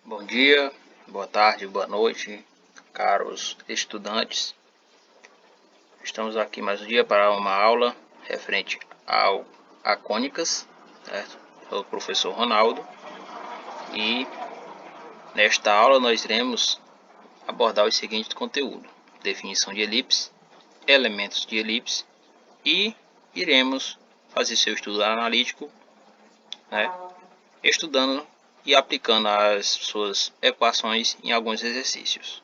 Bom dia, boa tarde, boa noite, caros estudantes. Estamos aqui mais um dia para uma aula referente a cônicas, certo? Sou o professor Ronaldo e nesta aula nós iremos abordar os seguintes conteúdos: definição de elipse, elementos de elipse e iremos fazer seu estudo analítico, né? Estudando e aplicando as suas equações em alguns exercícios.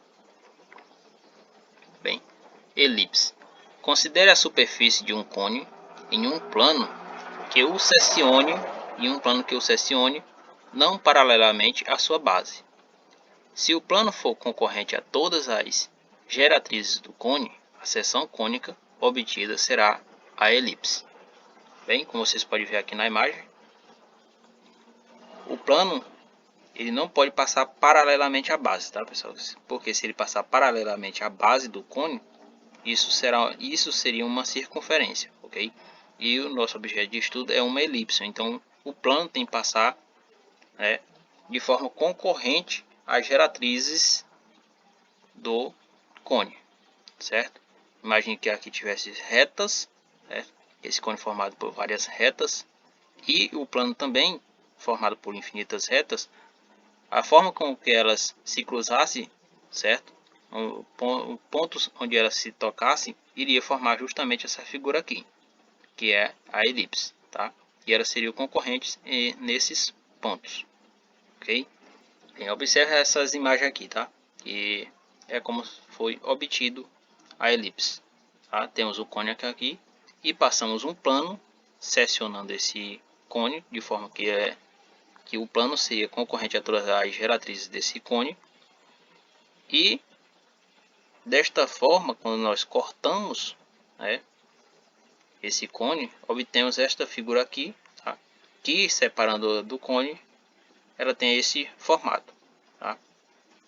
Bem, elipse. Considere a superfície de um cone em um plano que o seccione não paralelamente à sua base. Se o plano for concorrente a todas as geratrizes do cone, a seção cônica obtida será a elipse. Bem, como vocês podem ver aqui na imagem, o plano ele não pode passar paralelamente à base, tá, pessoal? Porque se ele passar paralelamente à base do cone, isso seria uma circunferência, ok? E o nosso objeto de estudo é uma elipse, então o plano tem que passar, né, de forma concorrente às geratrizes do cone, certo? Imagine que aqui tivesse retas, certo? Esse cone formado por várias retas e o plano também formado por infinitas retas. A forma com que elas se cruzassem, certo? Pontos onde elas se tocassem iria formar justamente essa figura aqui, que é a elipse, tá? E elas seriam concorrentes nesses pontos, ok? Bem, observe essas imagens aqui, tá? Que é como foi obtido a elipse, tá? Temos o cone aqui e passamos um plano seccionando esse cone de forma que o plano seria concorrente a todas as geratrizes desse cone. E desta forma, quando nós cortamos, né, esse cone, obtemos esta figura aqui, tá? Que separando do cone, ela tem esse formato, tá?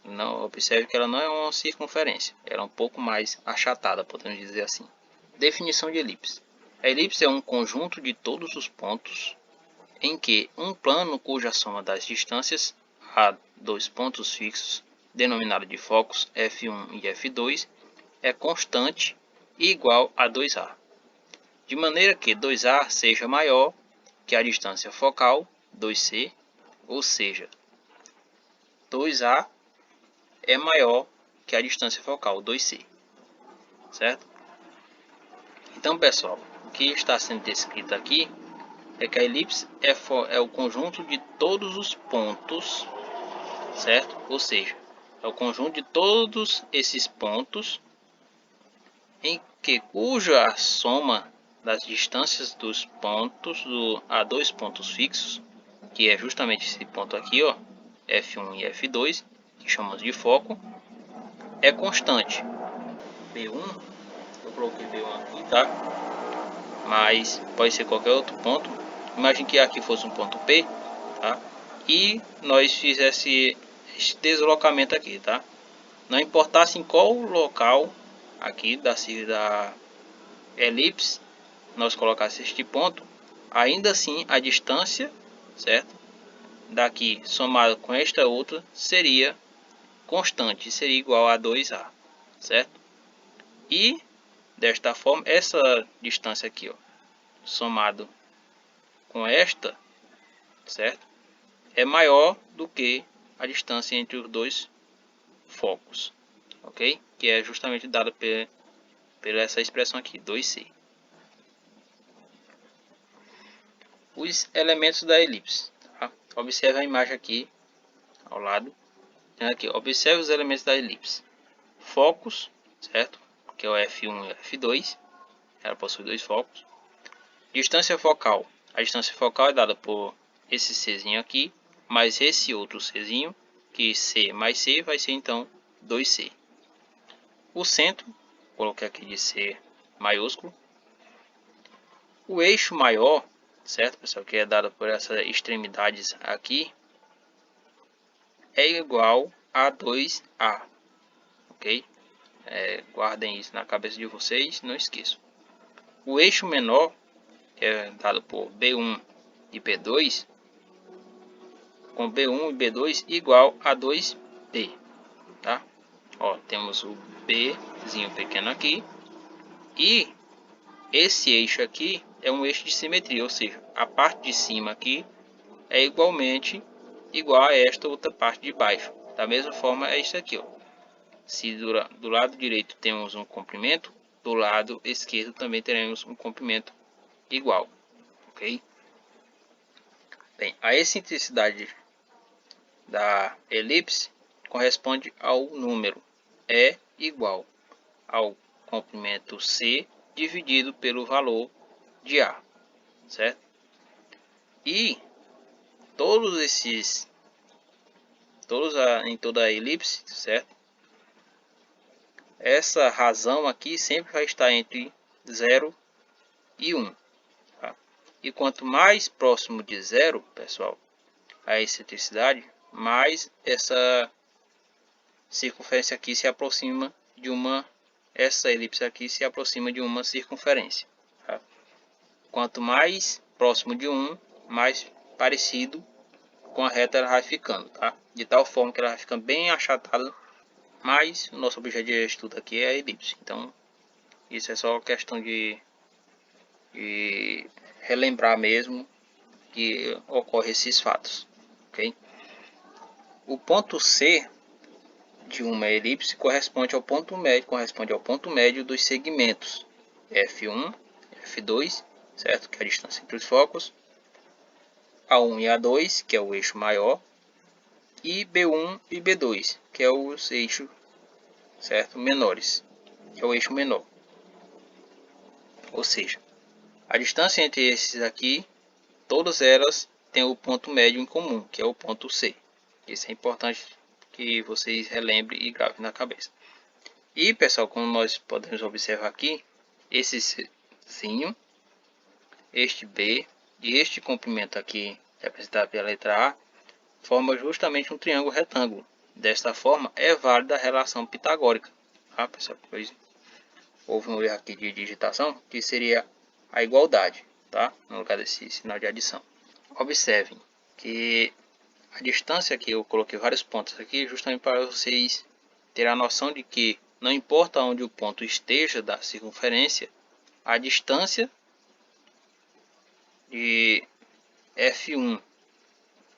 Não, observe que ela não é uma circunferência, ela é um pouco mais achatada, podemos dizer assim. Definição de elipse. A elipse é um conjunto de todos os pontos em que um plano cuja soma das distâncias a dois pontos fixos, denominado de focos F1 e F2, é constante e igual a 2A, de maneira que 2A seja maior que a distância focal 2C, ou seja, 2A é maior que a distância focal 2C, certo? Então, pessoal, o que está sendo descrito aqui é que a elipse é o conjunto de todos os pontos, certo? Ou seja, é o conjunto de todos esses pontos em que cuja soma das distâncias dos pontos a dois pontos fixos, que é justamente esse ponto aqui, ó, F1 e F2, que chamamos de foco, é constante. P1, eu coloquei P1 aqui, tá? Mas pode ser qualquer outro ponto. Imagine que aqui fosse um ponto P, tá? E nós fizesse esse deslocamento aqui, tá? Não importasse em qual local aqui da elipse nós colocasse este ponto, ainda assim a distância, certo? Daqui somado com esta outra seria constante, seria igual a 2A, certo? E desta forma, essa distância aqui, ó, somado com esta, certo? É maior do que a distância entre os dois focos, ok? Que é justamente dada pela essa expressão aqui, 2C. Os elementos da elipse, tá? Observe a imagem aqui ao lado. Aqui, observe os elementos da elipse. Focos, certo? Que é o F1 e o F2. Ela possui dois focos. Distância focal. A distância focal é dada por esse Czinho aqui, mais esse outro Czinho, que C mais C vai ser então 2C. O centro, coloquei aqui de C maiúsculo. O eixo maior, certo, pessoal, que é dado por essas extremidades aqui, é igual a 2A, ok? Guardem isso na cabeça de vocês, não esqueçam. O eixo menor, que é dado por B1 e B2, com B1 e B2 igual a 2B, tá? Ó, temos o Bzinho pequeno aqui e esse eixo aqui é um eixo de simetria, ou seja, a parte de cima aqui é igualmente igual a esta outra parte de baixo. Da mesma forma é isso aqui, ó. Se do lado direito temos um comprimento, do lado esquerdo também teremos um comprimento igual, ok? Bem, a excentricidade da elipse corresponde ao número E igual ao comprimento C dividido pelo valor de A, certo? E em toda a elipse, certo? Essa razão aqui sempre vai estar entre 0 e 1. Tá? E quanto mais próximo de 0, pessoal, a excentricidade, mais essa circunferência aqui se aproxima de uma... Essa elipse aqui se aproxima de uma circunferência. Tá? Quanto mais próximo de 1, mais parecido com a reta ela vai ficando, tá? De tal forma que ela vai ficando bem achatada. Mas o nosso objeto de estudo aqui é a elipse. Então, isso é só questão de relembrar mesmo que ocorre esses fatos, ok? O ponto C de uma elipse corresponde ao ponto médio dos segmentos F1, F2, certo? Que é a distância entre os focos, A1 e A2, que é o eixo maior, e B1 e B2, que é os eixos, certo? Menores, que é o eixo menor. Ou seja, a distância entre esses aqui, todas elas têm o ponto médio em comum, que é o ponto C. Isso é importante que vocês relembrem e gravem na cabeça. E pessoal, como nós podemos observar aqui, esse Czinho, este B e este comprimento aqui, representado pela letra A, forma justamente um triângulo retângulo. Desta forma, é válida a relação pitagórica. Tá, pessoal? Pois houve um erro aqui de digitação, que seria a igualdade, tá? No lugar desse sinal de adição. Observem que a distância aqui, eu coloquei vários pontos aqui, justamente para vocês terem a noção de que não importa onde o ponto esteja da circunferência, a distância de F1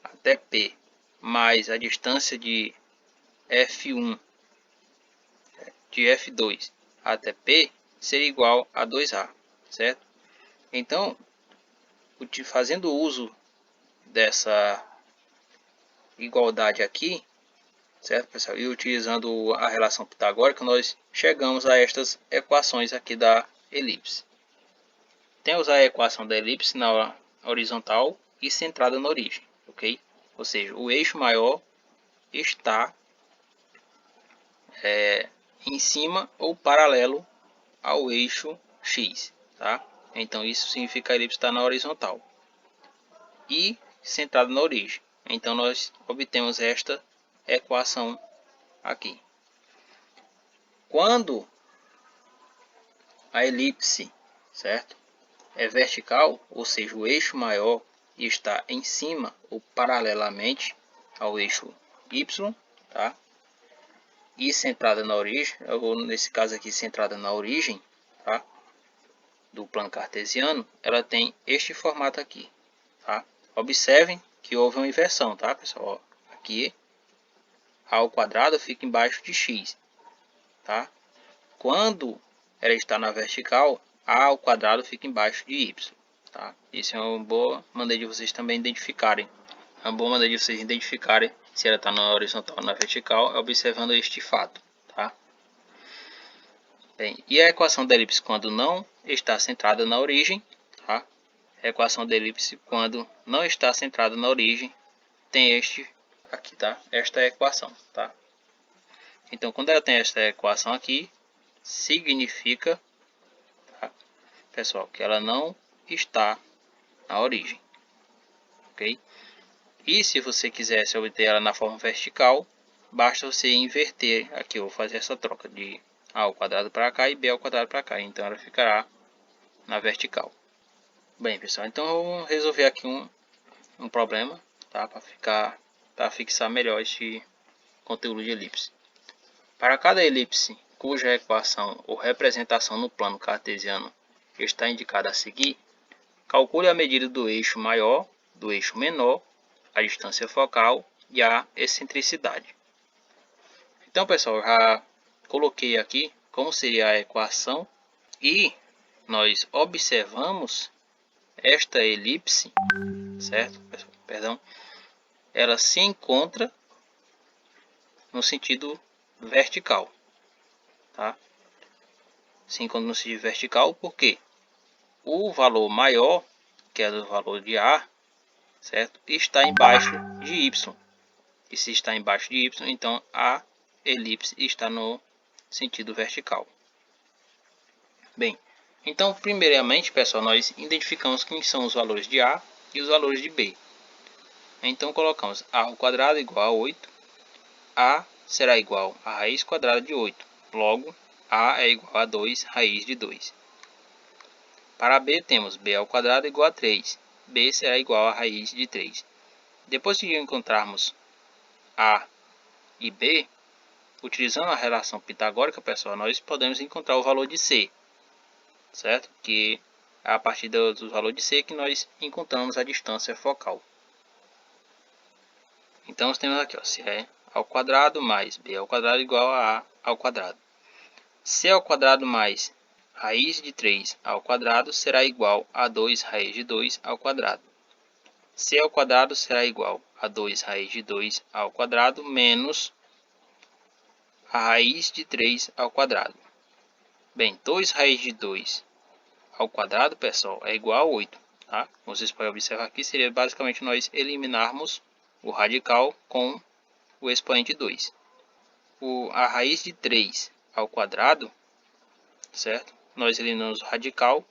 até P mais a distância de F1 de F2 até P seria igual a 2A, certo? Então, fazendo uso dessa igualdade aqui, certo, pessoal? E utilizando a relação pitagórica, nós chegamos a estas equações aqui da elipse. Temos a equação da elipse na horizontal e centrada na origem, ok? Ou seja, o eixo maior está em cima ou paralelo ao eixo X, tá? Então isso significa que a elipse está na horizontal e centrada na origem. Então nós obtemos esta equação aqui. Quando a elipse, certo, é vertical, ou seja, o eixo maior está em cima ou paralelamente ao eixo Y, tá? E centrada na origem, ou nesse caso aqui centrada na origem, tá? Do plano cartesiano, ela tem este formato aqui, tá? Observem que houve uma inversão, tá, pessoal? Ó, aqui A ao quadrado fica embaixo de x, tá? Quando ela está na vertical, A ao quadrado fica embaixo de y, tá? Isso é uma boa maneira de vocês também identificarem. É uma boa maneira de vocês identificarem se ela está na horizontal ou na vertical, observando este fato, tá? Bem, e a equação da elipse quando não está centrada na origem, tá? A equação da elipse quando não está centrada na origem tem este aqui, tá? Esta é a equação, tá? Então, quando ela tem esta equação aqui, significa, tá, pessoal, que ela não está na origem, ok? E se você quisesse obter ela na forma vertical, basta você inverter aqui. Eu vou fazer essa troca de A ao quadrado para cá e B ao quadrado para cá. Então ela ficará na vertical. Bem, pessoal, então eu vou resolver aqui um problema, tá? Para ficar para fixar melhor este conteúdo de elipse. Para cada elipse cuja equação ou representação no plano cartesiano está indicada a seguir, calcule a medida do eixo maior, do eixo menor, a distância focal e a excentricidade. Então, pessoal, já coloquei aqui como seria a equação e nós observamos esta elipse, certo? Perdão, ela se encontra no sentido vertical, tá? Se encontra no sentido vertical porque o valor maior, que é o valor de A, certo? Está embaixo de Y. E se está embaixo de Y, então a elipse está no sentido vertical. Bem, então primeiramente, pessoal, nós identificamos quem são os valores de A e os valores de B. Então colocamos A ao quadrado igual a 8. A será igual a raiz quadrada de 8. Logo, A é igual a 2 raiz de 2. Para B temos B ao quadrado igual a 3. B será igual a raiz de 3. Depois de encontrarmos A e B, utilizando a relação pitagórica, pessoal, nós podemos encontrar o valor de C, certo? Que é a partir do valor de C que nós encontramos a distância focal. Então nós temos aqui, ó, C ao quadrado mais B ao quadrado igual a ao quadrado. C ao quadrado mais raiz de 3 ao quadrado será igual a 2 raiz de 2 ao quadrado. C ao quadrado será igual a 2 raiz de 2 ao quadrado menos a raiz de 3 ao quadrado. Bem, 2 raiz de 2 ao quadrado, pessoal, é igual a 8. Tá? Vocês podem observar aqui, seria basicamente nós eliminarmos o radical com o expoente 2. A raiz de 3 ao quadrado, certo? Nós eliminamos o radical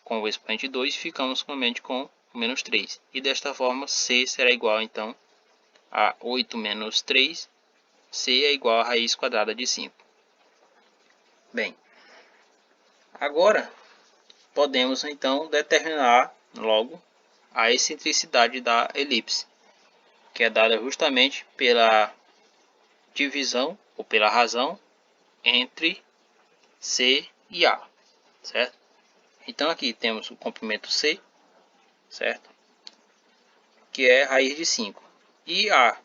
com o expoente 2 e ficamos somente com o menos 3. E desta forma, C será igual então a 8 menos 3. C é igual a raiz quadrada de 5. Bem, agora podemos então determinar logo a excentricidade da elipse, que é dada justamente pela divisão ou pela razão entre C e A, certo? Então aqui temos o comprimento C, certo? Que é raiz de 5, e A,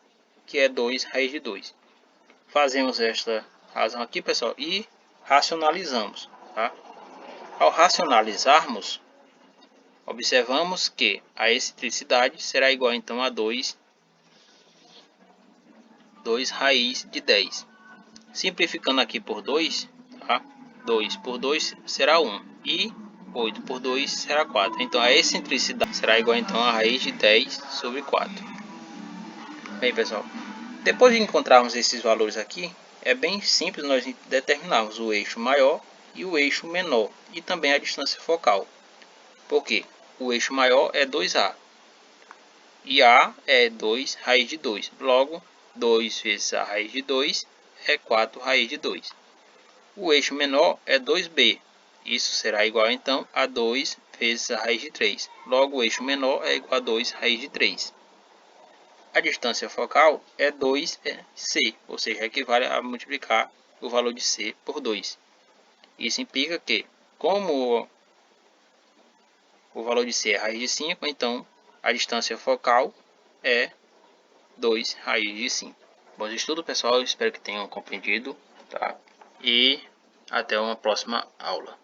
que é 2 raiz de 2. Fazemos esta razão aqui, pessoal, e racionalizamos, tá? Ao racionalizarmos, observamos que a excentricidade será igual então a 2 raiz de 10. Simplificando aqui por 2, tá? 2 por 2 será 1 e 8 por 2 será 4. Então a excentricidade será igual então a raiz de 10 sobre 4. Bem, pessoal, depois de encontrarmos esses valores aqui, é bem simples nós determinarmos o eixo maior e o eixo menor e também a distância focal. Porque o eixo maior é 2A e A é 2 raiz de 2. Logo, 2 vezes a raiz de 2 é 4 raiz de 2. O eixo menor é 2B. Isso será igual então a 2 vezes a raiz de 3. Logo, o eixo menor é igual a 2 raiz de 3. A distância focal é 2C, ou seja, equivale a multiplicar o valor de C por 2. Isso implica que, como o valor de C é raiz de 5, então a distância focal é 2 raiz de 5. Bom estudo, pessoal, espero que tenham compreendido, tá? E até uma próxima aula.